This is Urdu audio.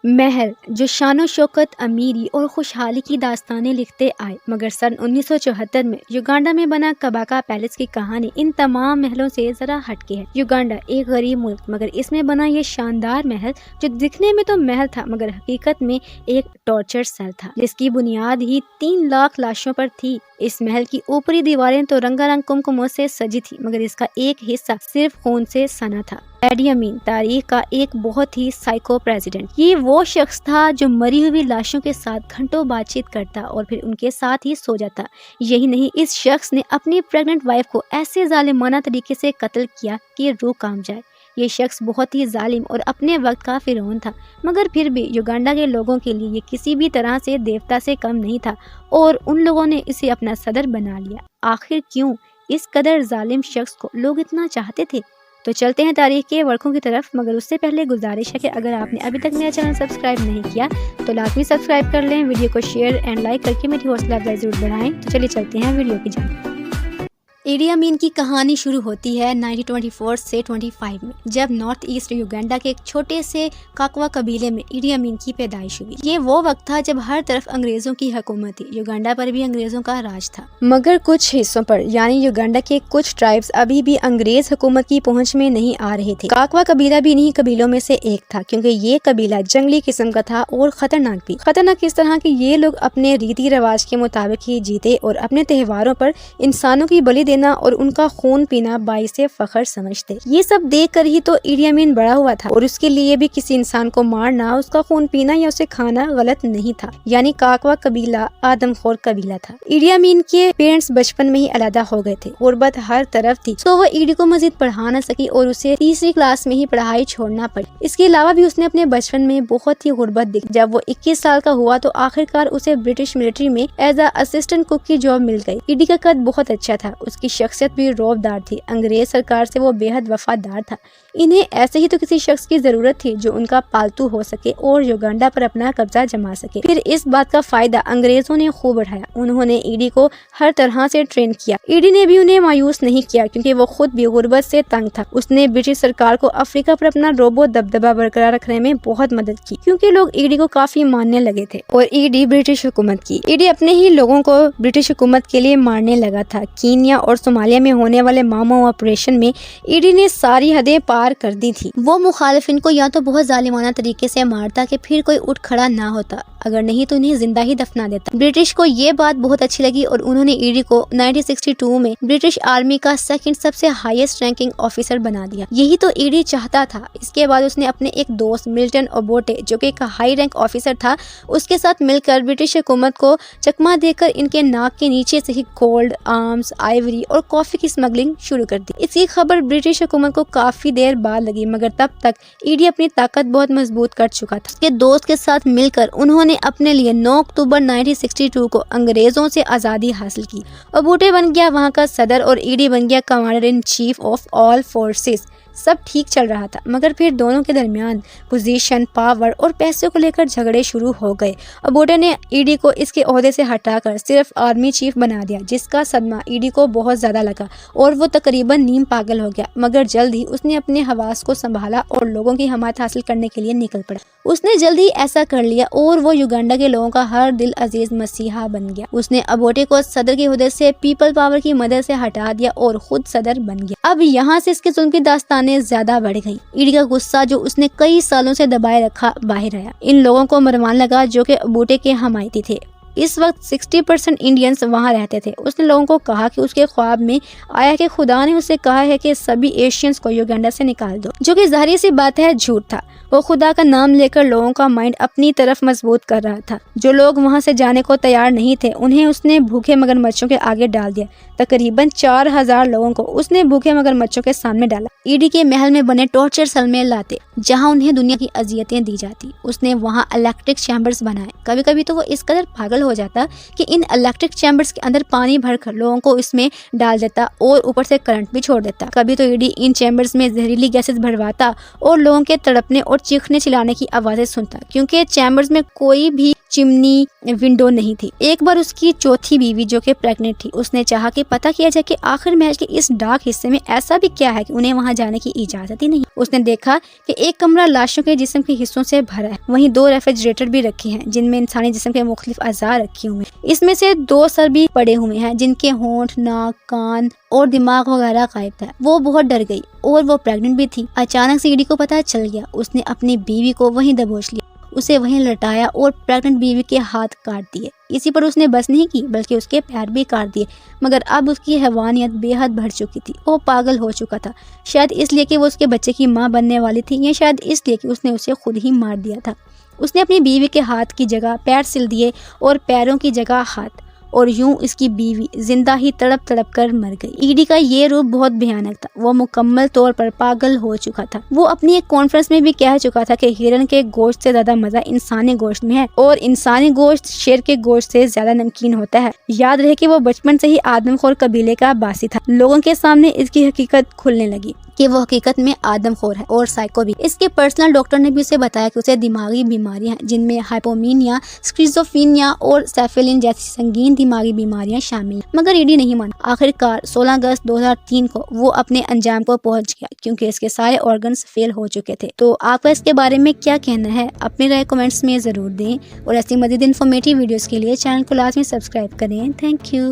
محل جو شان و شوکت، امیری اور خوشحالی کی داستانیں لکھتے آئے، مگر سن 1974 میں یوگانڈا میں بنا کباکا پیلس کی کہانی ان تمام محلوں سے ذرا ہٹ کے ہے۔ یوگانڈا ایک غریب ملک، مگر اس میں بنا یہ شاندار محل جو دکھنے میں تو محل تھا مگر حقیقت میں ایک ٹارچر سیل تھا، جس کی بنیاد ہی 3 لاکھ لاشوں پر تھی۔ اس محل کی اوپری دیواریں تو رنگا رنگ کمکموں سے سجی تھی، مگر اس کا ایک حصہ صرف خون سے سنا تھا۔ ایڈی امین تاریخ کا ایک بہت ہی سائیکو پریزیڈنٹ۔ یہ وہ شخص تھا جو مری ہوئی لاشوں کے ساتھ گھنٹوں بات چیت کرتا اور پھر ان کے ساتھ ہی سو جاتا۔ یہی نہیں، اس شخص نے اپنی پریگننٹ وائف کو ایسے ظالمانہ طریقے سے قتل کیا کہ روح کانپ جائے۔ یہ شخص بہت ہی ظالم اور اپنے وقت کا فرعون تھا، مگر پھر بھی یوگانڈا کے لوگوں کے لیے یہ کسی بھی طرح سے دیوتا سے کم نہیں تھا اور ان لوگوں نے اسے اپنا صدر بنا لیا۔ آخر کیوں اس قدر ظالم شخص کو لوگ اتنا چاہتے تھے؟ تو چلتے ہیں تاریخ کے ورقوں کی طرف، مگر اس سے پہلے گزارش ہے کہ اگر آپ نے ابھی تک میرا چینل سبسکرائب نہیں کیا تو لازمی سبسکرائب کر لیں، ویڈیو کو شیئر اینڈ لائک کر کے میری حوصلہ افزائی ضرور بڑھائیں۔ تو چلیے چلتے ہیں ویڈیو کی جانب۔ ایڈی امین کی کہانی شروع ہوتی ہے 1924 سے 25 میں، جب نارتھ ایسٹ یوگینڈا کے ایک چھوٹے سے کاکوا قبیلے میں ایڈی امین کی پیدائش ہوئی۔ یہ وہ وقت تھا جب ہر طرف انگریزوں کی حکومت تھی، یوگانڈا پر بھی انگریزوں کا راج تھا، مگر کچھ حصوں پر یعنی یوگانڈا کے کچھ ٹرائبز ابھی بھی انگریز حکومت کی پہنچ میں نہیں آ رہے تھے۔ کاکوا قبیلہ بھی انہی قبیلوں میں سے ایک تھا، کیونکہ یہ قبیلہ جنگلی قسم کا تھا اور خطرناک بھی۔ خطرناک اس طرح کہ یہ لوگ اپنے ریتی رواج کے مطابق ہی جیتے اور اپنے تہواروں پر انسانوں کی بلی دینا اور ان کا خون پینا باعث فخر سمجھتے۔ یہ سب دیکھ کر ہی تو ایڈی امین بڑا ہوا تھا اور اس کے لیے بھی کسی انسان کو مارنا، اس کا خون پینا یا اسے کھانا غلط نہیں تھا۔ یعنی کاکوا قبیلہ آدم خور قبیلہ تھا۔ ایڈی امین کے پیرنٹس بچپن میں ہی علیحدہ ہو گئے تھے، غربت ہر طرف تھی، تو وہ ایڈی کو مزید پڑھا نہ سکی اور اسے تیسری کلاس میں ہی پڑھائی چھوڑنا پڑی۔ اس کے علاوہ بھی اس نے اپنے بچپن میں بہت ہی غربت دیکھی۔ جب وہ 21 سال کا ہوا تو آخرکار اسے برٹش ملٹری میں ایز اسسٹنٹ کوک کی جاب مل گئی۔ ایڈی کا قد بہت اچھا تھا، اس کی شخصیت بھی رعب تھی، انگریز سرکار سے وہ بے حد وفادار تھا۔ انہیں ایسے ہی تو کسی شخص کی ضرورت تھی جو ان کا پالتو ہو سکے اور یوگانڈا پر اپنا قبضہ جما سکے۔ پھر اس بات کا فائدہ انگریزوں نے خوب اٹھایا، انہوں نے ایڈی کو ہر طرح سے ٹرین کیا۔ ایڈی نے بھی انہیں مایوس نہیں کیا کیونکہ وہ خود بھی غربت سے تنگ تھا۔ اس نے برٹش سرکار کو افریقہ پر اپنا روبو دبدبہ برقرار رکھنے میں بہت مدد کی کیونکہ لوگ ایڈی کو کافی ماننے لگے تھے اور ایڈی برٹش حکومت کی۔ ایڈی اپنے ہی لوگوں کو برٹش حکومت کے لیے مارنے لگا تھا۔ کینیا اور صومالیہ میں ہونے والے مامو آپریشن میں ایڈی نے ساری حدیں پار کر دی تھی۔ وہ مخالفین کو یا تو بہت ظالمانہ طریقے سے مارتا کہ پھر کوئی اٹھ کھڑا نہ ہوتا، اگر نہیں تو انہیں زندہ ہی دفنا دیتا۔ برٹش کو یہ بات بہت اچھی لگی اور انہوں نے ایڈی کو 1962 میں برٹش آرمی کا سیکنڈ سب سے ہائیسٹ رینکنگ آفیسر بنا دیا۔ یہی تو ایڈی چاہتا تھا۔ اس کے بعد اس نے اپنے ایک دوست ملٹن اوبوٹے جو کہ ایک ہائی رینک آفیسر تھا، اس کے ساتھ مل کر برٹش حکومت کو چکما دے کر ان کے ناک کے نیچے سے ہی گولڈ، آرمز، آئیوری اور کافی کی اسمگلنگ شروع کر دی۔ اس کی خبر برٹش حکومت کو کافی دیر بعد لگی، مگر تب تک ایڈی اپنی طاقت بہت مضبوط کر چکا تھا۔ اس کے دوست کے ساتھ مل کر انہوں نے اپنے لیے 9 اکتوبر 1962 کو انگریزوں سے آزادی حاصل کی۔ اوبوٹے بن گیا وہاں کا صدر اور ایڈی بن گیا commander in chief of all forces. سب ٹھیک چل رہا تھا، مگر پھر دونوں کے درمیان پوزیشن، پاور اور پیسے کو لے کر جھگڑے شروع ہو گئے۔ اوبوٹے نے ایڈی کو اس کے عہدے سے ہٹا کر صرف آرمی چیف بنا دیا، جس کا صدمہ ایڈی کو بہت زیادہ لگا اور وہ تقریباً نیم پاگل ہو گیا، مگر جلد ہی اس نے اپنے حواس کو سنبھالا اور لوگوں کی حمایت حاصل کرنے کے لیے نکل پڑا۔ اس نے جلد ہی ایسا کر لیا اور وہ یوگانڈا کے لوگوں کا ہر دل عزیز مسیحا بن گیا۔ اس نے اوبوٹے کو صدر کے عہدے سے پیپل پاور کی مدد سے ہٹا دیا اور خود صدر بن گیا۔ اب یہاں سے اس کے ظلم کی داستانیں زیادہ بڑھ گئیں۔ ایڈی کا غصہ جو اس نے کئی سالوں سے دبائے رکھا باہر آیا۔ ان لوگوں کو مروانے لگا جو کہ اوبوٹے کے حمایتی تھے۔ اس وقت 60% انڈینز وہاں رہتے تھے۔ اس نے لوگوں کو کہا کہ اس کے خواب میں آیا کہ خدا نے اسے کہا ہے کہ سبھی ایشینز کو یوگینڈا سے نکال دو، جو کہ ظاہری سی بات ہے جھوٹ تھا۔ وہ خدا کا نام لے کر لوگوں کا مائنڈ اپنی طرف مضبوط کر رہا تھا۔ جو لوگ وہاں سے جانے کو تیار نہیں تھے انہیں اس نے بھوکے مگرمچھوں کے آگے ڈال دیا۔ تقریباً 4000 لوگوں کو اس نے بھوکے مگرمچھوں کے سامنے ڈالا۔ ایڈی کے محل میں بنے ٹارچر سیل میں لاتے جہاں انہیں دنیا کی اذیتیں دی جاتی۔ اس نے وہاں الیکٹرک چیمبرز بنائے۔ کبھی کبھی تو وہ اس قدر پاگل پاگل ہو جاتا کہ ان الیکٹرک چیمبرز کے اندر پانی بھر کر لوگوں کو اس میں ڈال دیتا اور اوپر سے کرنٹ بھی چھوڑ دیتا۔ کبھی تو ایڈی ان چیمبرز میں زہریلی گیسز بھرواتا اور لوگوں کے تڑپنے اور چیخنے چلانے کی آوازیں سنتا، کیونکہ چیمبرز میں کوئی بھی چمنی ونڈو نہیں تھی۔ ایک بار اس کی چوتھی بیوی جو کہ پریگننٹ تھی، اس نے چاہا کہ پتہ کیا جائے کہ آخر محل کے اس ڈارک حصے میں ایسا بھی کیا ہے کہ انہیں وہاں جانے کی اجازت ہی نہیں۔ اس نے دیکھا کہ ایک کمرہ لاشوں کے جسم کے حصوں سے بھرا ہے، وہیں 2 ریفریجریٹر بھی رکھے ہیں جن میں انسانی جسم کے مختلف اعضاء رکھے ہوئے ہیں۔ اس میں سے 2 سر بھی پڑے ہوئے ہیں جن کے ہونٹ، ناک، کان اور دماغ وغیرہ غائب تھا۔ وہ بہت ڈر گئی اور وہ پریگننٹ بھی تھی۔ اچانک سے ایڈی کو پتہ چل گیا، اس نے اپنی بیوی کو وہیں دبوچ لیا، اسے وہیں لٹایا اور پریگننٹ بیوی کے ہاتھ کاٹ دیے۔ اسی پر اس نے بس نہیں کی بلکہ اس کے پیر بھی کاٹ دیے، مگر اب اس کی حیوانیت بے حد بڑھ چکی تھی۔ وہ پاگل ہو چکا تھا، شاید اس لیے کہ وہ اس کے بچے کی ماں بننے والی تھی، یا شاید اس لیے کہ اس نے اسے خود ہی مار دیا تھا۔ اس نے اپنی بیوی کے ہاتھ کی جگہ پیر سل دیے اور پیروں کی جگہ ہاتھ، اور یوں اس کی بیوی زندہ ہی تڑپ تڑپ کر مر گئی۔ ایڈی کا یہ روپ بہت بھیانک تھا، وہ مکمل طور پر پاگل ہو چکا تھا۔ وہ اپنی ایک کانفرنس میں بھی کہہ چکا تھا کہ ہرن کے گوشت سے زیادہ مزہ انسانی گوشت میں ہے، اور انسانی گوشت شیر کے گوشت سے زیادہ نمکین ہوتا ہے۔ یاد رہے کہ وہ بچپن سے ہی آدم خور قبیلے کا باسی تھا۔ لوگوں کے سامنے اس کی حقیقت کھلنے لگی کہ وہ حقیقت میں آدم خور ہے اور سائیکو بھی۔ اس کے پرسنل ڈاکٹر نے بھی اسے بتایا کہ اسے دماغی بیماریاں ہیں، جن میں ہائپومینیا، سکیزوفرینیا اور سیفلین جیسی سنگین دماغی بیماریاں شامل ہیں، مگر ایڈی نہیں مانا۔ آخر کار 16 اگست 2003 کو وہ اپنے انجام کو پہنچ گیا، کیونکہ اس کے سارے آرگنز فیل ہو چکے تھے۔ تو آپ کا اس کے بارے میں کیا کہنا ہے؟ اپنی رائے کمنٹس میں ضرور دیں، اور ایسی مزید انفارمیٹیو ویڈیوز کے لیے چینل کو لازمی سبسکرائب کریں۔ Thank you.